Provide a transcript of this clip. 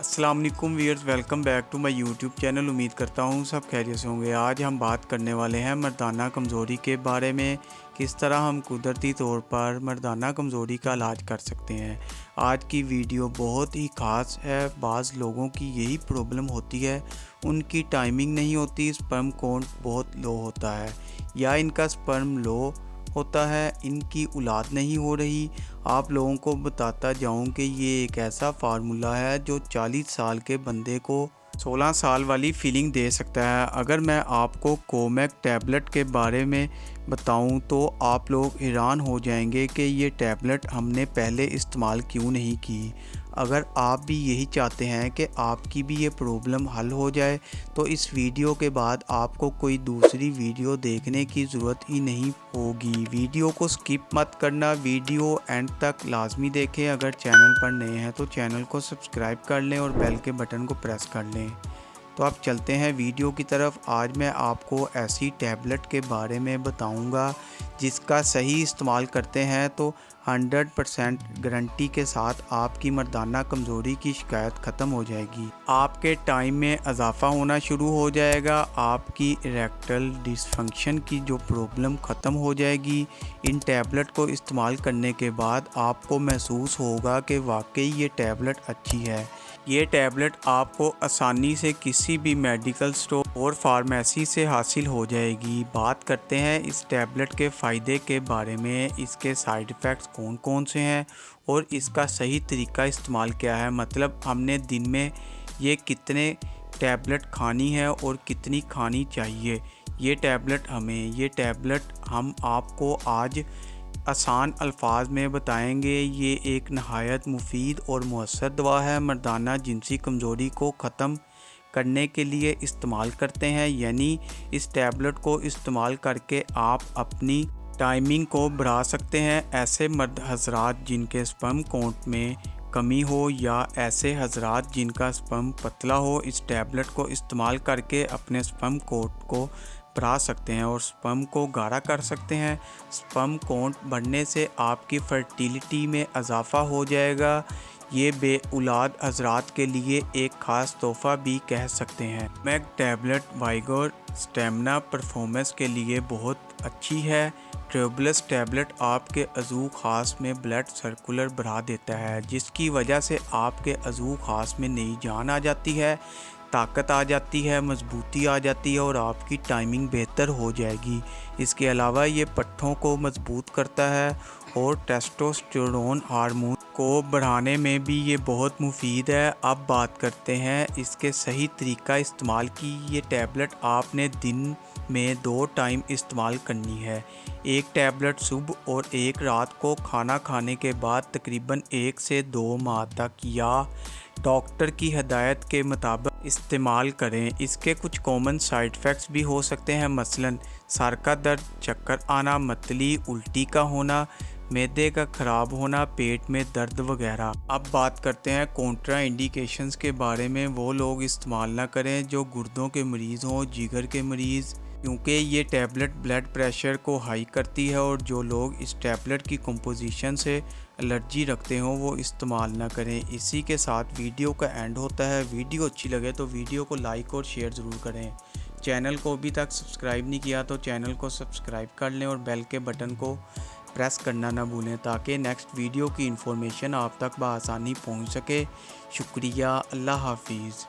अस्सलाम वालेकुम viewers, welcome back to my YouTube channel. उम्मीद करता हूँ सब खैरियत से होंगे। आज हम बात करने वाले हैं मर्दाना कमज़ोरी के बारे में, किस तरह हम कुदरती तौर पर मर्दाना कमज़ोरी का इलाज कर सकते हैं। आज की वीडियो बहुत ही ख़ास है। बाज़ लोगों की यही प्रॉब्लम होती है, उनकी टाइमिंग नहीं होती, स्पर्म काउंट बहुत लो होता है या इनका स्पर्म लो होता है, इनकी औलाद नहीं हो रही। आप लोगों को बताता जाऊं कि ये एक ऐसा फार्मूला है जो 40 साल के बंदे को 16 साल वाली फीलिंग दे सकता है। अगर मैं आपको कोमैक टैबलेट के बारे में बताऊं तो आप लोग हैरान हो जाएंगे कि ये टैबलेट हमने पहले इस्तेमाल क्यों नहीं की। अगर आप भी यही चाहते हैं कि आपकी भी ये प्रॉब्लम हल हो जाए तो इस वीडियो के बाद आपको कोई दूसरी वीडियो देखने की ज़रूरत ही नहीं होगी। वीडियो को स्किप मत करना, वीडियो एंड तक लाजमी देखें। अगर चैनल पर नए हैं तो चैनल को सब्सक्राइब कर लें और बेल के बटन को प्रेस कर लें। तो आप चलते हैं वीडियो की तरफ। आज मैं आपको ऐसी टैबलेट के बारे में बताऊंगा जिसका सही इस्तेमाल करते हैं तो 100% गारंटी के साथ आपकी मर्दाना कमज़ोरी की शिकायत ख़त्म हो जाएगी। आपके टाइम में इजाफा होना शुरू हो जाएगा, आपकी इरेक्टल डिसफंक्शन की जो प्रॉब्लम ख़त्म हो जाएगी। इन टैबलेट को इस्तेमाल करने के बाद आपको महसूस होगा कि वाकई ये टैबलेट अच्छी है। ये टैबलेट आपको आसानी से किसी भी मेडिकल स्टोर और फार्मेसी से हासिल हो जाएगी। बात करते हैं इस टैबलेट के फ़ायदे के बारे में, इसके साइड इफ़ेक्ट्स कौन कौन से हैं और इसका सही तरीका इस्तेमाल क्या है। मतलब हमने दिन में ये कितने टैबलेट खानी है और कितनी खानी चाहिए। ये टैबलेट हम आपको आज आसान अल्फाज में बताएंगे। ये एक नहायत मुफीद और मौसर दवा है। मर्दाना जिनसी कमज़ोरी को ख़त्म करने के लिए इस्तेमाल करते हैं, यानी इस टैबलेट को इस्तेमाल करके आप अपनी टाइमिंग को बढ़ा सकते हैं। ऐसे मर्द हजरात जिनके स्पर्म काउंट में कमी हो या ऐसे हजरात जिनका स्पर्म पतला हो, इस टैबलेट को इस्तेमाल करके अपने स्पर्म काउंट को बढ़ा सकते हैं और स्पर्म को गाढ़ा कर सकते हैं। स्पर्म काउंट बढ़ने से आपकी फर्टिलिटी में इजाफा हो जाएगा। ये बे औलाद हजरात के लिए एक ख़ास तोहफ़ा भी कह सकते हैं। मैक टैबलेट वाइगोर स्टेमिना परफॉर्मेंस के लिए बहुत अच्छी है। ट्यूबलेस टैबलेट आपके अज़ू ख़ास में ब्लड सर्कुलर बढ़ा देता है, जिसकी वजह से आपके अज़ू ख़ास में नई जान आ जाती है, ताकत आ जाती है, मजबूती आ जाती है और आपकी टाइमिंग बेहतर हो जाएगी। इसके अलावा ये पट्ठों को मजबूत करता है और टेस्टोस्टेरोन हार्मोन को बढ़ाने में भी ये बहुत मुफीद है। अब बात करते हैं इसके सही तरीका इस्तेमाल की। ये टैबलेट आपने दिन में 2 टाइम इस्तेमाल करनी है। एक टैबलेट सुबह और एक रात को खाना खाने के बाद तकरीबन 1 से 2 माह तक या डॉक्टर की हिदायत के मुताबिक इस्तेमाल करें। इसके कुछ कॉमन साइड इफ़ेक्ट्स भी हो सकते हैं, मसलन सर का दर्द, चक्कर आना, मतली, उल्टी का होना, मैदे का ख़राब होना, पेट में दर्द वगैरह। अब बात करते हैं कॉन्ट्रा इंडिकेशंस के बारे में। वो लोग इस्तेमाल ना करें जो गुर्दों के मरीज़ हों, जिगर के मरीज़, क्योंकि ये टैबलेट ब्लड प्रेशर को हाई करती है और जो लोग इस टैबलेट की कंपोजिशन से एलर्जी रखते हों वो इस्तेमाल ना करें। इसी के साथ वीडियो का एंड होता है। वीडियो अच्छी लगे तो वीडियो को लाइक और शेयर ज़रूर करें। चैनल को अभी तक सब्सक्राइब नहीं किया तो चैनल को सब्सक्राइब कर लें और बेल के बटन को प्रेस करना ना भूलें ताकि नेक्स्ट वीडियो की इन्फॉर्मेशन आप तक बआसानी पहुँच सके। शुक्रिया, अल्लाह हाफिज़।